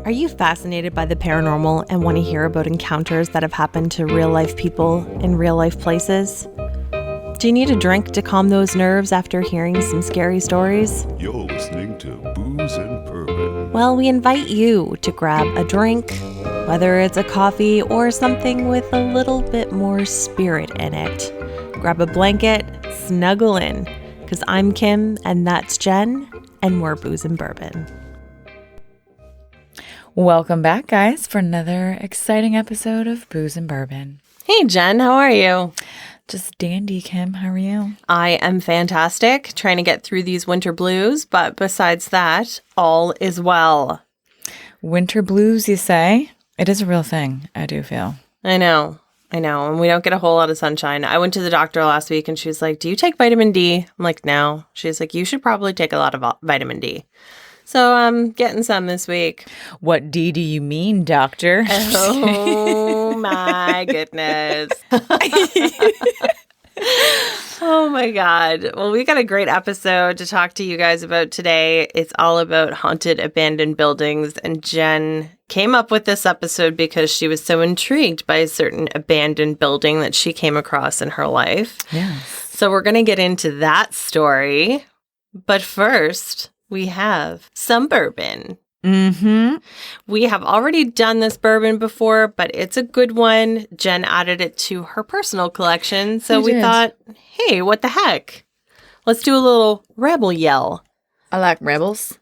Are you fascinated by the paranormal and want to hear about encounters that have happened to real-life people in real-life places? Do you need a drink to calm those nerves after hearing some scary stories? You're listening to Booze and Bourbon. Well, we invite you to grab a drink, whether it's a coffee or something with a little bit more spirit in it. Grab a blanket, snuggle in, because I'm Kim and that's Jen, and we're Booze and Bourbon. Welcome back, guys, for another exciting episode of Booze and Bourbon. Hey, Jen, how are you? Just dandy, Kim. How are you? I am fantastic, trying to get through these winter blues, but besides that, all is well. Winter blues, you say? It is a real thing, I do feel. I know, and we don't get a whole lot of sunshine. I went to the doctor last week, and she was like, do you take vitamin D? I'm like, no. She's like, you should probably take a lot of vitamin D. So I'm getting some this week. What D do you mean, doctor? Oh, my goodness. Oh, my God. Well, we got a great episode to talk to you guys about today. It's all about haunted abandoned buildings. And Jen came up with this episode because she was so intrigued by a certain abandoned building that she came across in her life. Yes. So we're going to get into that story. But first, we have some bourbon. Mm-hmm. We have already done this bourbon before, but it's a good one. Jen added it to her personal collection. So we thought, hey, what the heck? Let's do a little rebel yell. I like rebels.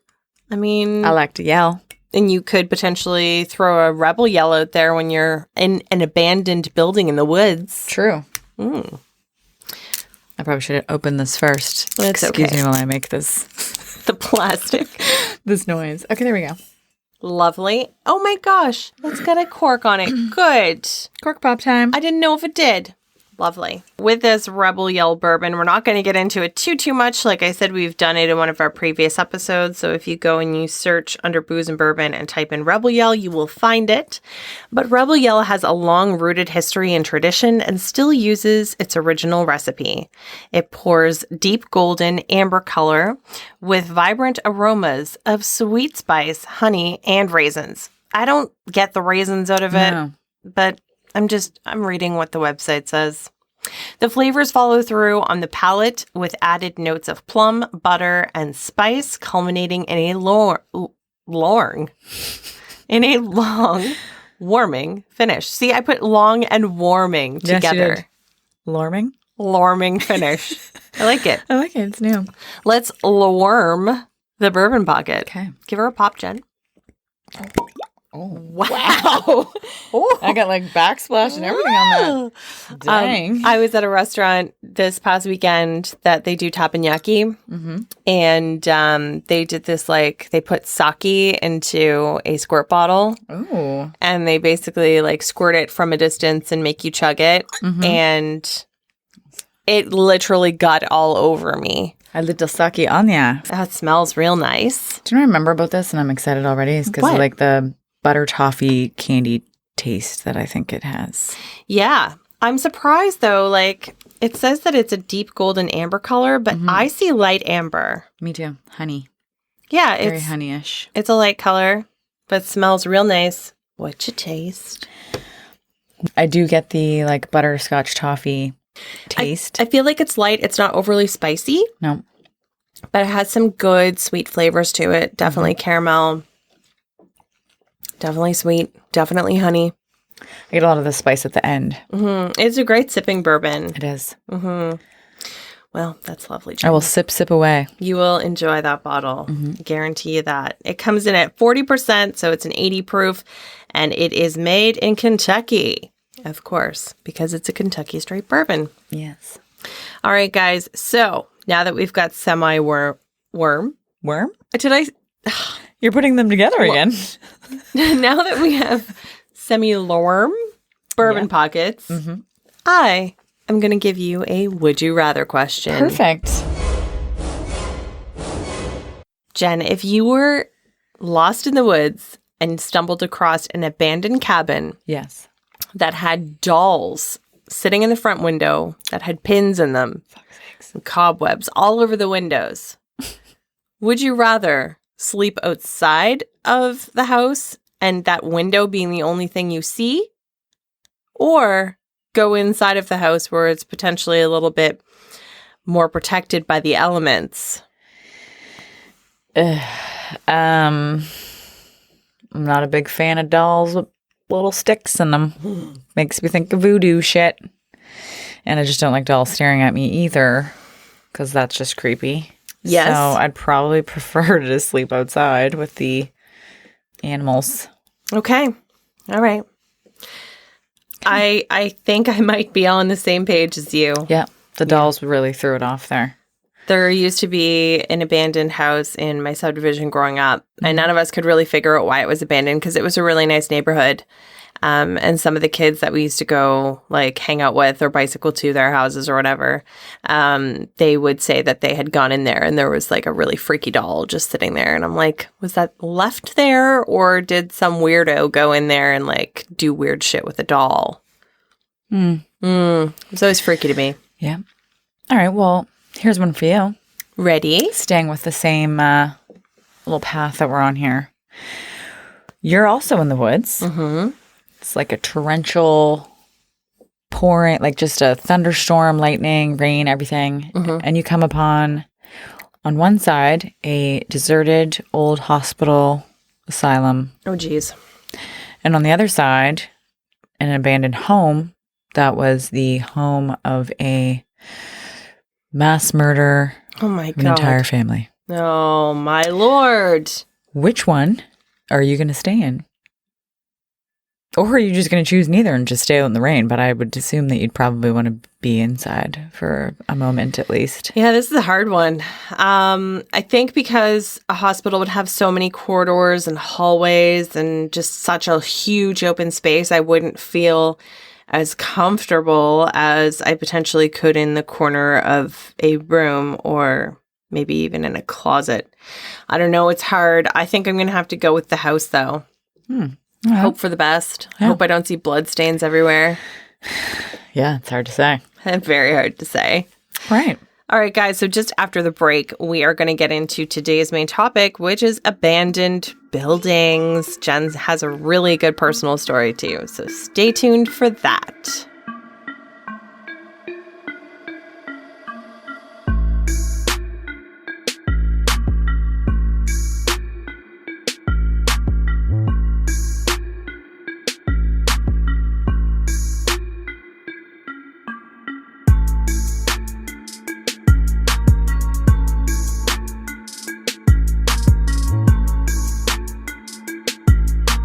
I mean, I like to yell. And you could potentially throw a rebel yell out there when you're in an abandoned building in the woods. True. I probably should have opened this first. It's Excuse okay. me while I make this. The plastic. This noise. Okay, there we go. Lovely. Oh my gosh. It's got a cork on it. Good. Cork pop time. I didn't know if it did. Lovely. With this Rebel Yell bourbon, we're not going to get into it too much. Like I said, we've done it in one of our previous episodes. So if you go and you search under Booze and Bourbon and type in Rebel Yell, you will find it. But Rebel Yell has a long-rooted history and tradition and still uses its original recipe. It pours deep golden amber color with vibrant aromas of sweet spice, honey, and raisins. I don't get the raisins out of it, but I'm reading what the website says. The flavors follow through on the palate with added notes of plum, butter, and spice, culminating in a long, warming finish. See, I put long and warming together. Yes, you did. Lorming? Lorming finish. I like it. I like it. It's new. Let's lorm the bourbon bucket. Okay. Give her a pop, Jen. Oh, wow. I got like backsplash and everything on that. Dang. I was at a restaurant this past weekend that they do teppanyaki. Mm-hmm. And they did this, like, they put sake into a squirt bottle. Ooh. And they basically, like, squirt it from a distance and make you chug it. Mm-hmm. And it literally got all over me. A little sake on ya. That smells real nice. Do you know what I remember about this? And I'm excited already. It's because of like the butter toffee candy taste that I think it has. Yeah. I'm surprised, though. Like, it says that it's a deep golden amber color, but I see light amber. Me too. Honey. Yeah. Very honeyish. It's a light color, but smells real nice. What you taste? I do get the like butterscotch toffee taste. I feel like it's light. It's not overly spicy. No. But it has some good sweet flavors to it. Definitely caramel. Definitely sweet. Definitely honey. I get a lot of the spice at the end. Mm-hmm. It's a great sipping bourbon. It is. Mm-hmm. Well, that's lovely, Jen. I will sip away. You will enjoy that bottle. Guarantee you that. It comes in at 40%, so it's an 80 proof, and it is made in Kentucky, of course, because it's a Kentucky straight bourbon. Yes. All right, guys. So now that we've got worm? Did I? You're putting them together again. Now that we have semi-lorm bourbon pockets, I am going to give you a would you rather question. Perfect. Jen, if you were lost in the woods and stumbled across an abandoned cabin Yes. that had dolls sitting in the front window that had pins in them and cobwebs all over the windows, would you rather sleep outside of the house and that window being the only thing you see, or go inside of the house where it's potentially a little bit more protected by the elements. I'm not a big fan of dolls with little sticks in them. Makes me think of voodoo shit. And I just don't like dolls staring at me either, because that's just creepy. Yes. So I'd probably prefer to sleep outside with the animals. Okay. All right. I think I might be on the same page as you. Yeah. The dolls really threw it off there. There used to be an abandoned house in my subdivision growing up, and none of us could really figure out why it was abandoned because it was a really nice neighborhood. And some of the kids that we used to go like hang out with or bicycle to their houses or whatever, they would say that they had gone in there and there was like a really freaky doll just sitting there. And I'm like, was that left there, or did some weirdo go in there and like do weird shit with a doll? It was always freaky to me. Yeah. All right. Well, here's one for you. Ready? Staying with the same little path that we're on here. You're also in the woods. Mm-hmm. It's like a torrential pouring, like just a thunderstorm, lightning, rain, everything. Mm-hmm. And you come upon, on one side, a deserted old hospital asylum. Oh, geez. And on the other side, an abandoned home that was the home of a mass murder Oh, my of God. an entire family. Oh, my Lord. Which one are you going to stay in? Or are you just going to choose neither and just stay out in the rain? But I would assume that you'd probably want to be inside for a moment at least. Yeah, this is a hard one. I think because a hospital would have so many corridors and hallways and just such a huge open space, I wouldn't feel as comfortable as I potentially could in the corner of a room or maybe even in a closet. I don't know. It's hard. I think I'm going to have to go with the house, though. Right. Hope for the best. Yeah. Hope I don't see blood stains everywhere. Yeah, it's hard to say. Very hard to say. Right. All right, guys. So just after the break, we are going to get into today's main topic, which is abandoned buildings. Jen has a really good personal story too. So stay tuned for that.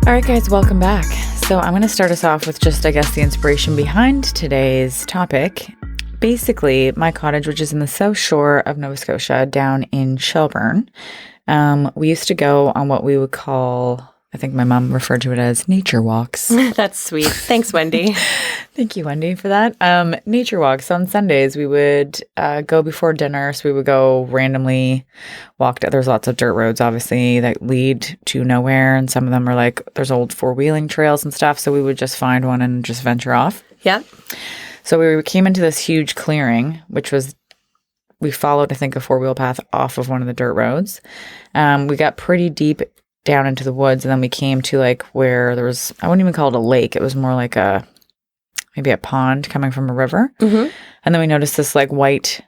All right, guys, welcome back. So I'm going to start us off with just, I guess, the inspiration behind today's topic. Basically, my cottage, which is in the South Shore of Nova Scotia, down in Shelburne, we used to go on what we would call, I think my mom referred to it as nature walks. That's sweet. Thanks, Wendy. Thank you, Wendy, for that. Nature walks on Sundays. We would go before dinner. So we would go randomly walk. There's lots of dirt roads, obviously, that lead to nowhere. And some of them are like, there's old four-wheeling trails and stuff. So we would just find one and just venture off. Yeah. So we came into this huge clearing, which was, we followed, I think, a four-wheel path off of one of the dirt roads. We got pretty deep down into the woods. And then we came to like where there was, I wouldn't even call it a lake. It was more like maybe a pond coming from a river. Mm-hmm. And then we noticed this like white,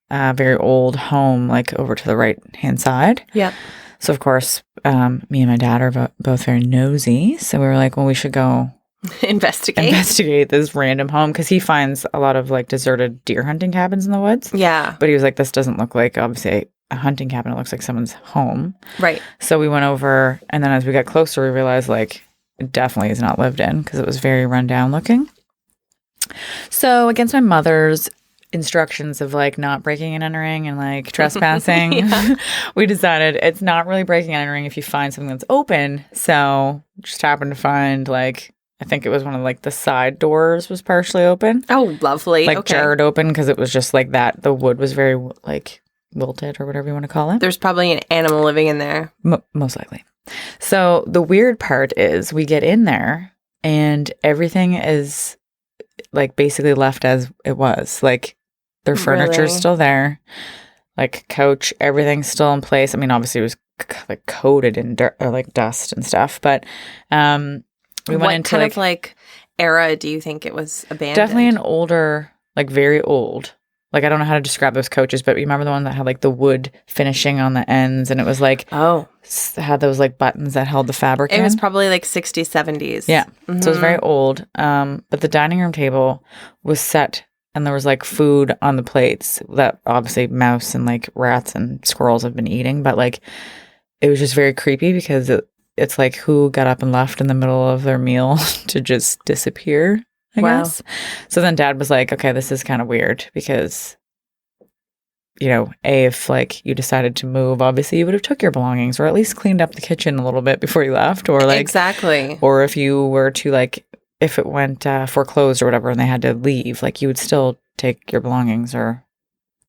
very old home, like over to the right-hand side. Yeah. So of course, me and my dad are both very nosy. So we were like, well, we should go investigate this random home. Because he finds a lot of like deserted deer hunting cabins in the woods. Yeah. But he was like, this doesn't look like obviously a hunting cabin. It looks like someone's home. Right. So we went over, and then as we got closer, we realized like it definitely is not lived in because it was very run down looking. So against my mother's instructions of like not breaking and entering and like trespassing, we decided it's not really breaking and entering if you find something that's open. So just happened to find like, I think it was one of like the side doors was partially open. Oh, lovely. Like jarred open because it was just like that. The wood was very like wilted or whatever you want to call it. There's probably an animal living in there. Most likely. So the weird part is we get in there and everything is like basically left as it was. Like their furniture's still there. Like couch, everything's still in place. I mean, obviously it was like coated in dirt or like dust and stuff. But we went What into kind like of like era do you think it was abandoned? definitely an older, like very old. Like I don't know how to describe those coaches, but you remember the one that had like the wood finishing on the ends, and it was like had those like buttons that held the fabric It in. was probably like 60s, 70s. Yeah. So it was very old. But the dining room table was set and there was like food on the plates that obviously mouse and like rats and squirrels have been eating. But like it was just very creepy because it's like who got up and left in the middle of their meal to just disappear, I guess. So then Dad was like, okay, this is kind of weird because, you know, if like you decided to move, obviously you would have took your belongings or at least cleaned up the kitchen a little bit before you left, or like exactly. Or if you were to like, if it went foreclosed or whatever and they had to leave, like you would still take your belongings, or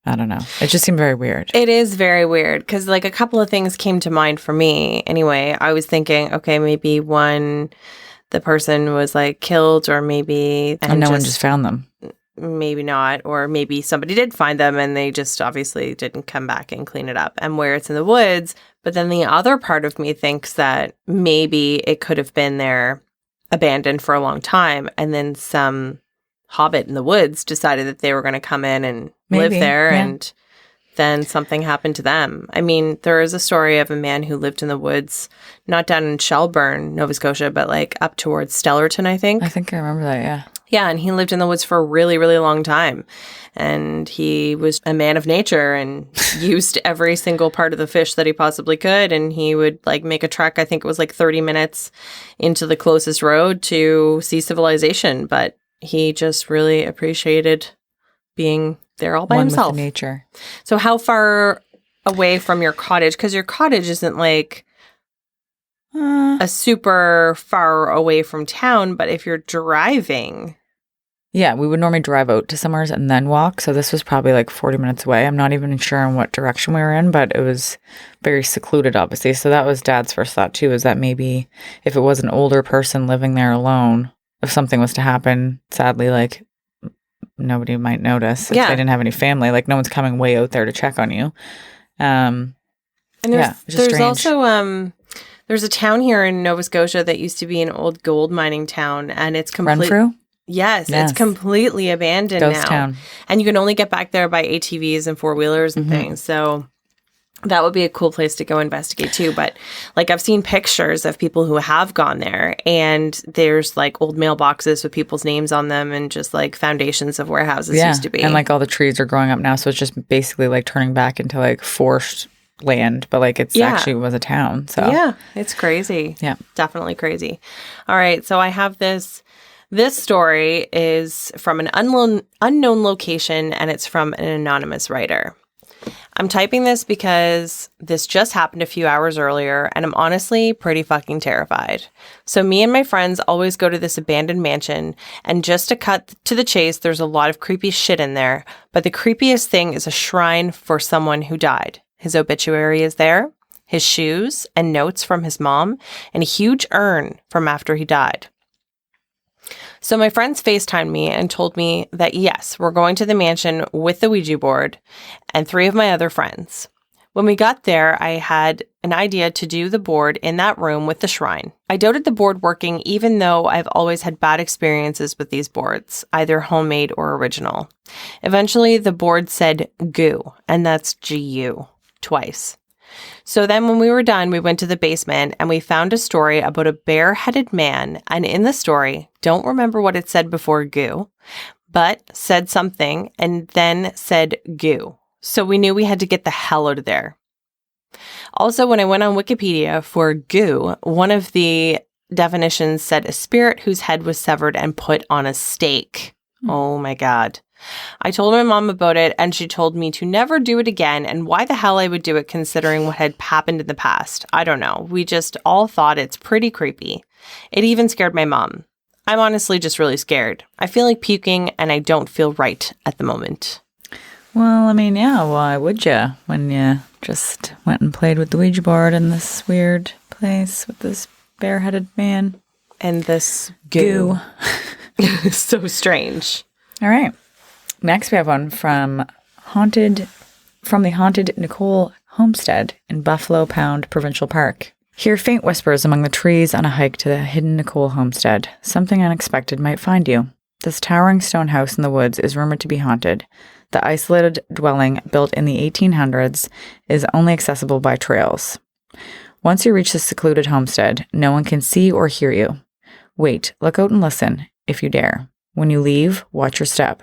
I don't know. It just seemed very weird. It is very weird because like a couple of things came to mind for me. Anyway, I was thinking, okay, maybe the person was like killed, or maybe and no one just found them. Maybe not, or maybe somebody did find them and they just obviously didn't come back and clean it up, and where it's in the woods. But then the other part of me thinks that maybe it could have been there abandoned for a long time, and then some hobbit in the woods decided that they were going to come in and live there, and then something happened to them. I mean, there is a story of a man who lived in the woods, not down in Shelburne, Nova Scotia, but like up towards Stellarton, I think. I think I remember that, yeah. Yeah, and he lived in the woods for a really, really long time. And he was a man of nature and used every single part of the fish that he possibly could. And he would like make a trek, I think it was like 30 minutes into the closest road to see civilization. But he just really appreciated being there all by himself. With nature. So how far away from your cottage? Because your cottage isn't like a super far away from town, but if you're driving... Yeah, we would normally drive out to somewhere and then walk. So this was probably like 40 minutes away. I'm not even sure in what direction we were in, but it was very secluded, obviously. So that was Dad's first thought too, is that maybe if it was an older person living there alone, if something was to happen, sadly, like nobody might notice if they didn't have any family. Like no one's coming way out there to check on you. And there's also there's a town here in Nova Scotia that used to be an old gold mining town, and it's Renfrew? Yes, it's completely abandoned Ghost now. town. And you can only get back there by ATVs and four-wheelers and things. So that would be a cool place to go investigate too. But like I've seen pictures of people who have gone there, and there's like old mailboxes with people's names on them and just like foundations of where houses used to be. And like all the trees are growing up now. So it's just basically like turning back into like forest land, but like it's actually was a town. So yeah, it's crazy. Yeah. Definitely crazy. All right. So I have this story is from an unknown location, and it's from an anonymous writer. I'm typing this because this just happened a few hours earlier, and I'm honestly pretty fucking terrified. So me and my friends always go to this abandoned mansion, and just to cut to the chase, there's a lot of creepy shit in there, but the creepiest thing is a shrine for someone who died. His obituary is there, his shoes and notes from his mom, and a huge urn from after he died. So my friends FaceTimed me and told me that yes, we're going to the mansion with the Ouija board and 3 of my other friends. When we got there, I had an idea to do the board in that room with the shrine. I doubted the board working, even though I've always had bad experiences with these boards, either homemade or original. Eventually, the board said goo, and that's G-U, twice. So then when we were done, we went to the basement and we found a story about a bare-headed man. And in the story, don't remember what it said before goo, but said something and then said goo. So we knew we had to get the hell out of there. Also, when I went on Wikipedia for goo, one of the definitions said a spirit whose head was severed and put on a stake. Oh my God. I told my mom about it, and she told me to never do it again, and why the hell I would do it considering what had happened in the past. I don't know. We just all thought it's pretty creepy. It even scared my mom. I'm honestly just really scared. I feel like puking, and I don't feel right at the moment. Well, I mean, yeah, why would you when you just went and played with the Ouija board in this weird place with this bare-headed man? And this goo. So strange. All right. Next, we have one from the haunted Nicole homestead in Buffalo Pound Provincial Park. Hear faint whispers among the trees on a hike to the hidden Nicole homestead. Something unexpected might find you. This towering stone house in the woods is rumored to be haunted. The isolated dwelling, built in the 1800s, is only accessible by trails. Once you reach the secluded homestead, no one can see or hear you. Wait, look out and listen, if you dare. When you leave, watch your step.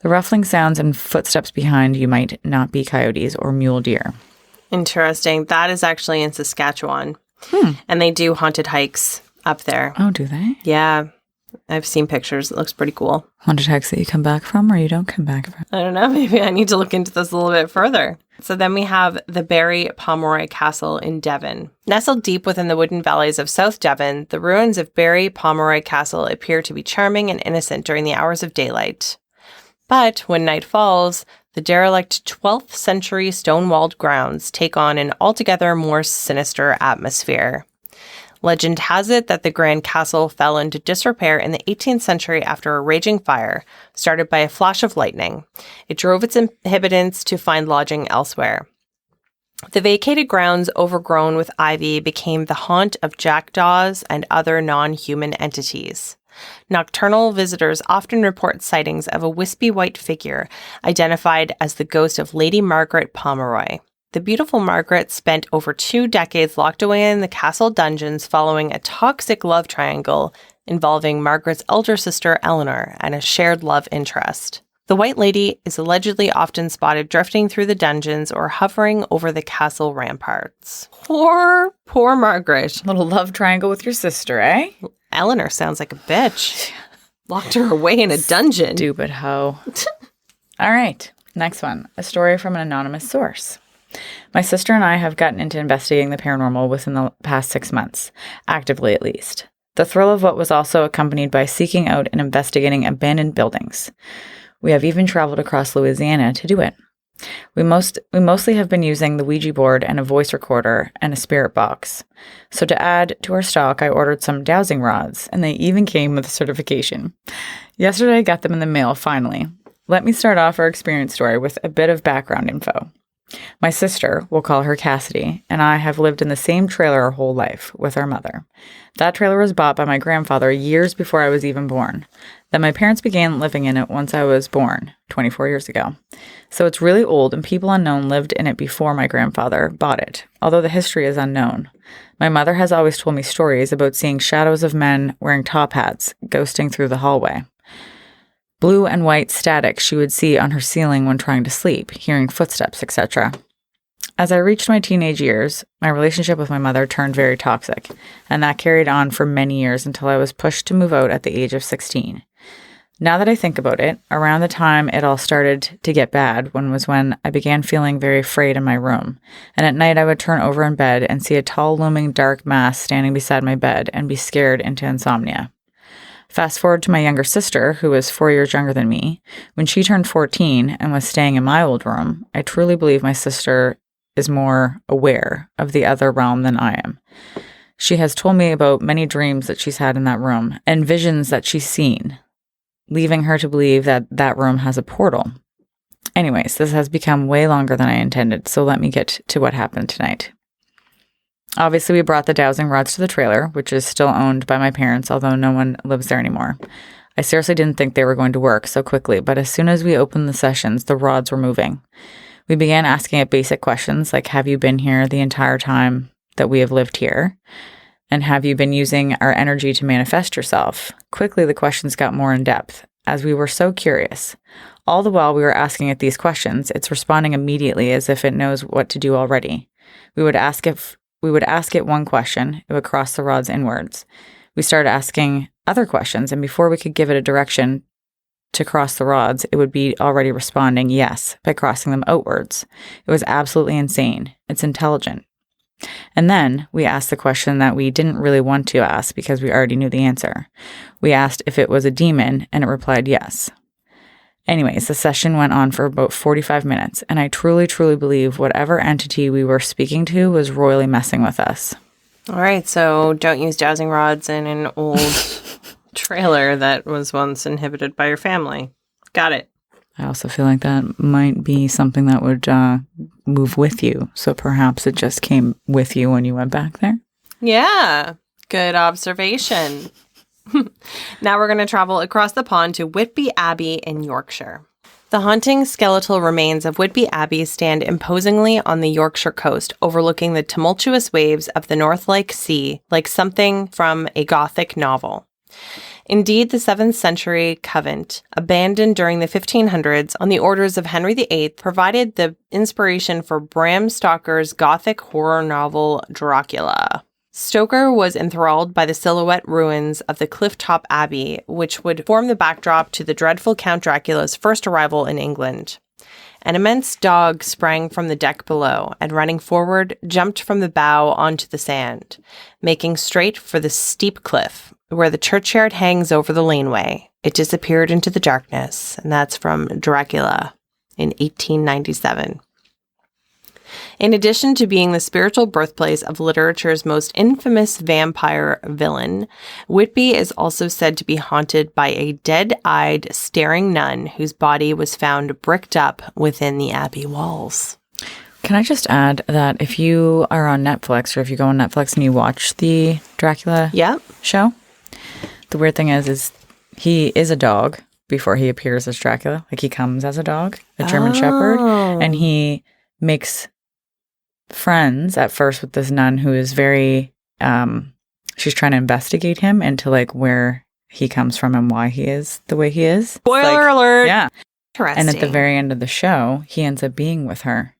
The ruffling sounds and footsteps behind you might not be coyotes or mule deer. Interesting. That is actually in Saskatchewan. And they do haunted hikes up there. Oh, do they? Yeah. I've seen pictures. It looks pretty cool. Haunted hikes that you come back from or you don't come back from? I don't know. Maybe I need to look into this a little bit further. So then we have the Barry Pomeroy Castle in Devon. Nestled deep within the wooded valleys of South Devon, the ruins of Barry Pomeroy Castle appear to be charming and innocent during the hours of daylight. But when night falls, the derelict 12th century stone-walled grounds take on an altogether more sinister atmosphere. Legend has it that the grand castle fell into disrepair in the 18th century after a raging fire, started by a flash of lightning. It drove its inhabitants to find lodging elsewhere. The vacated grounds, overgrown with ivy, became the haunt of jackdaws and other non-human entities. Nocturnal visitors often report sightings of a wispy white figure, identified as the ghost of Lady Margaret Pomeroy. The beautiful Margaret spent over 2 decades locked away in the castle dungeons following a toxic love triangle involving Margaret's elder sister Eleanor and a shared love interest. The White Lady is allegedly often spotted drifting through the dungeons or hovering over the castle ramparts. Poor Margaret. Little love triangle with your sister, eh? Eleanor sounds like a bitch. Locked her away in a dungeon. Stupid hoe. All right, next one. A story from an anonymous source. My sister and I have gotten into investigating the paranormal within the past 6 months, actively at least. The thrill of what was also accompanied by seeking out and investigating abandoned buildings. We have even traveled across Louisiana to do it. We mostly have been using the Ouija board and a voice recorder and a spirit box. So to add to our stock, I ordered some dowsing rods, and they even came with a certification. Yesterday, I got them in the mail, finally. Let me start off our experience story with a bit of background info. My sister, we'll call her Cassidy, and I have lived in the same trailer our whole life with our mother. That trailer was bought by my grandfather years before I was even born. Then my parents began living in it once I was born, 24 years ago. So it's really old, and people unknown lived in it before my grandfather bought it, although the history is unknown. My mother has always told me stories about seeing shadows of men wearing top hats ghosting through the hallway. Blue and white static she would see on her ceiling when trying to sleep, hearing footsteps, etc. As I reached my teenage years, my relationship with my mother turned very toxic, and that carried on for many years until I was pushed to move out at the age of 16. Now that I think about it, around the time it all started to get bad was when I began feeling very afraid in my room, and at night I would turn over in bed and see a tall looming dark mass standing beside my bed and be scared into insomnia. Fast forward to my younger sister, who was 4 years younger than me. When she turned 14 and was staying in my old room, I truly believe my sister is more aware of the other realm than I am. She has told me about many dreams that she's had in that room and visions that she's seen, leaving her to believe that that room has a portal. Anyways, this has become way longer than I intended, so let me get to what happened tonight. Obviously, we brought the dowsing rods to the trailer, which is still owned by my parents, although no one lives there anymore. I seriously didn't think they were going to work so quickly, but as soon as we opened the sessions, the rods were moving. We began asking it basic questions like, have you been here the entire time that we have lived here? And have you been using our energy to manifest yourself? Quickly, the questions got more in depth, as we were so curious. All the while we were asking it these questions, it's responding immediately as if it knows what to do already. We would ask it one question, it would cross the rods inwards. We started asking other questions, and before we could give it a direction to cross the rods, it would be already responding yes by crossing them outwards. It was absolutely insane. It's intelligent. And then we asked the question that we didn't really want to ask because we already knew the answer. We asked if it was a demon, and it replied yes. Anyways, the session went on for about 45 minutes, and I truly, truly believe whatever entity we were speaking to was royally messing with us. All right, so don't use dowsing rods in an old trailer that was once inhabited by your family. Got it. I also feel like that might be something that would move with you. So perhaps it just came with you when you went back there. Yeah, good observation. Now we're going to travel across the pond to Whitby Abbey in Yorkshire. The haunting skeletal remains of Whitby Abbey stand imposingly on the Yorkshire coast, overlooking the tumultuous waves of the Northlake Sea like something from a Gothic novel. Indeed, the 7th century convent, abandoned during the 1500s on the orders of Henry VIII, provided the inspiration for Bram Stoker's Gothic horror novel Dracula. Stoker was enthralled by the silhouette ruins of the Clifftop Abbey, which would form the backdrop to the dreadful Count Dracula's first arrival in England. An immense dog sprang from the deck below and, running forward, jumped from the bow onto the sand, making straight for the steep cliff, where the churchyard hangs over the laneway. It disappeared into the darkness, and that's from Dracula in 1897. In addition to being the spiritual birthplace of literature's most infamous vampire villain, Whitby is also said to be haunted by a dead-eyed, staring nun whose body was found bricked up within the abbey walls. Can I just add that if you are on Netflix or if you go on Netflix and you watch the Dracula show, the weird thing is he is a dog before he appears as Dracula. Like he comes as a dog, a German Shepherd, and he makes friends at first with this nun who is very she's trying to investigate him into like where he comes from and why he is the way he is. Spoiler alert. Yeah. Interesting. And at the very end of the show, he ends up being with her.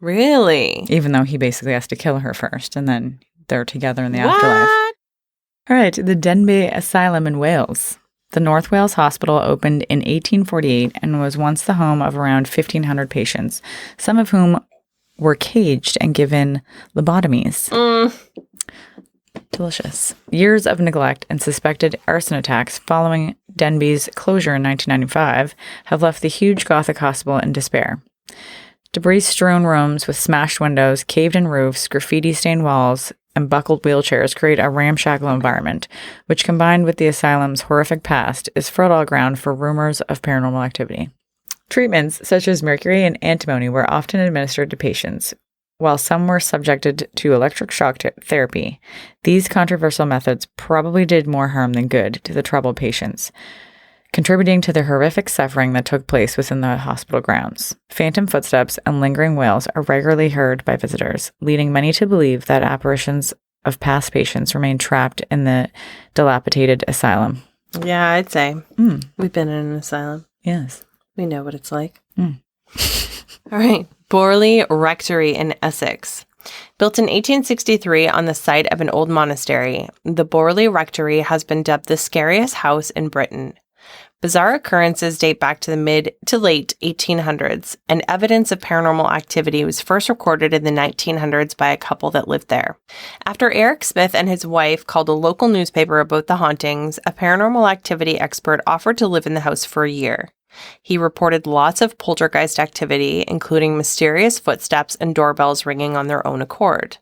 Really? Even though he basically has to kill her first and then they're together in the afterlife. All right, the Denbigh Asylum in Wales. The North Wales Hospital opened in 1848 and was once the home of around 1,500 patients, some of whom were caged and given lobotomies. Delicious. Years of neglect and suspected arson attacks following Denbigh's closure in 1995 have left the huge Gothic hospital in despair. Debris-strewn rooms with smashed windows, caved-in roofs, graffiti-stained walls, and buckled wheelchairs create a ramshackle environment, which, combined with the asylum's horrific past, is fertile ground for rumors of paranormal activity. Treatments such as mercury and antimony were often administered to patients, while some were subjected to electric shock therapy. These controversial methods probably did more harm than good to the troubled patients, contributing to the horrific suffering that took place within the hospital grounds. Phantom footsteps and lingering wails are regularly heard by visitors, leading many to believe that apparitions of past patients remain trapped in the dilapidated asylum. Yeah, I'd say. We've been in an asylum. Yes. We know what it's like. All right. Borley Rectory in Essex. Built in 1863 on the site of an old monastery, the Borley Rectory has been dubbed the scariest house in Britain. Bizarre occurrences date back to the mid to late 1800s, and evidence of paranormal activity was first recorded in the 1900s by a couple that lived there. After Eric Smith and his wife called a local newspaper about the hauntings, a paranormal activity expert offered to live in the house for a year. He reported lots of poltergeist activity, including mysterious footsteps and doorbells ringing on their own accord.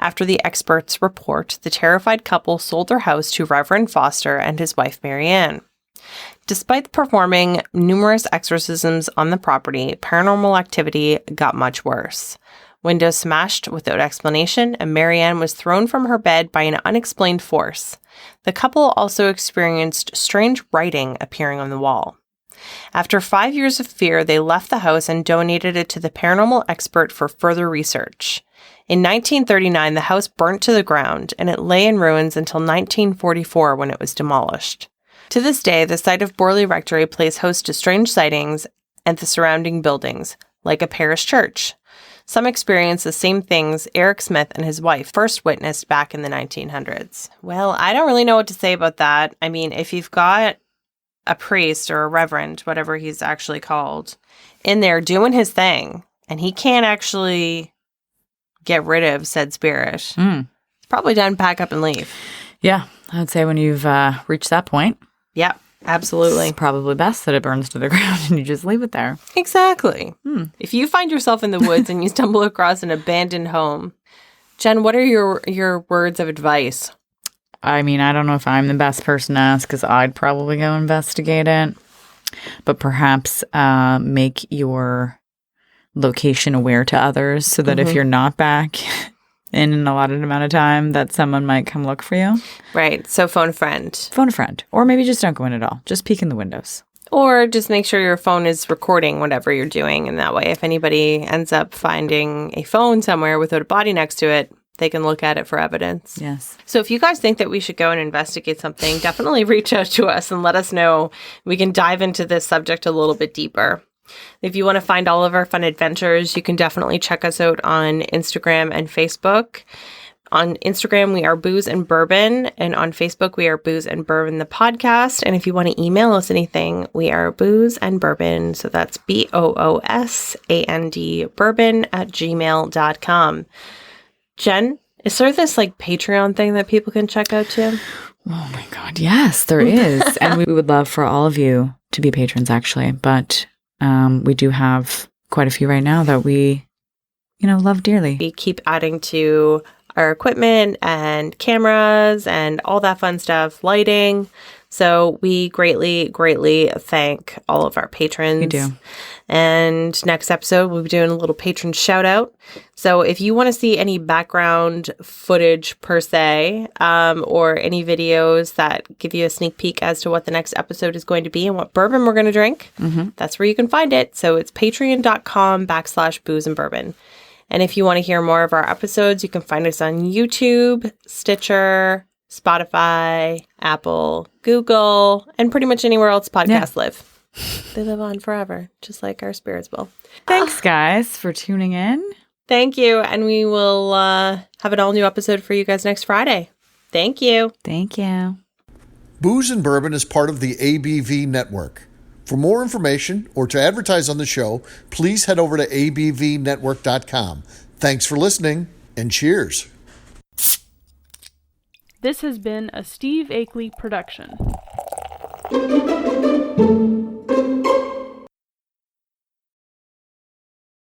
After the expert's report, the terrified couple sold their house to Reverend Foster and his wife Marianne. Despite performing numerous exorcisms on the property, paranormal activity got much worse. Windows smashed without explanation, and Marianne was thrown from her bed by an unexplained force. The couple also experienced strange writing appearing on the wall. After 5 years of fear, they left the house and donated it to the paranormal expert for further research. In 1939, the house burnt to the ground, and it lay in ruins until 1944 when it was demolished. To this day, the site of Borley Rectory plays host to strange sightings and the surrounding buildings, like a parish church. Some experience the same things Eric Smith and his wife first witnessed back in the 1900s. Well, I don't really know what to say about that. I mean, if you've got a priest or a reverend, whatever he's actually called, in there doing his thing, and he can't actually get rid of said spirit, it's probably time to pack up and leave. Yeah, I'd say when you've reached that point. Yeah, absolutely. It's probably best that it burns to the ground and you just leave it there. Exactly. If you find yourself in the woods and you stumble across an abandoned home, Jen, what are your words of advice? I mean, I don't know if I'm the best person to ask because I'd probably go investigate it. But perhaps make your location aware to others so that if you're not back in an allotted amount of time, that someone might come look for you. Right. So phone a friend. Phone a friend. Or maybe just don't go in at all. Just peek in the windows. Or just make sure your phone is recording whatever you're doing. And that way, if anybody ends up finding a phone somewhere without a body next to it, they can look at it for evidence. Yes. So if you guys think that we should go and investigate something, definitely reach out to us and let us know. We can dive into this subject a little bit deeper. If you want to find all of our fun adventures, you can definitely check us out on Instagram and Facebook. On Instagram, we are Booze and Bourbon, and on Facebook, we are Booze and Bourbon, the podcast. And if you want to email us anything, we are Booze and Bourbon. So that's BOOSAND bourbon@gmail.com. Jen, is there this like Patreon thing that people can check out too? Oh my God. Yes, there is. And we would love for all of you to be patrons, actually. But we do have quite a few right now that we, love dearly. We keep adding to our equipment and cameras and all that fun stuff, lighting. So we greatly, greatly thank all of our patrons. We do. And next episode, we'll be doing a little patron shout out. So if you want to see any background footage per se, or any videos that give you a sneak peek as to what the next episode is going to be and what bourbon we're going to drink, that's where you can find it. So it's patreon.com/booze and bourbon. And if you want to hear more of our episodes, you can find us on YouTube, Stitcher, Spotify, Apple, Google, and pretty much anywhere else podcasts live. They live on forever, just like our spirits will. Thanks, guys, for tuning in. Thank you. And we will have an all new episode for you guys next Friday. Thank you. Thank you. Booze and Bourbon is part of the ABV network. For more information or to advertise on the show, please head over to abvnetwork.com. Thanks for listening, and cheers. This has been a Steve Akeley production.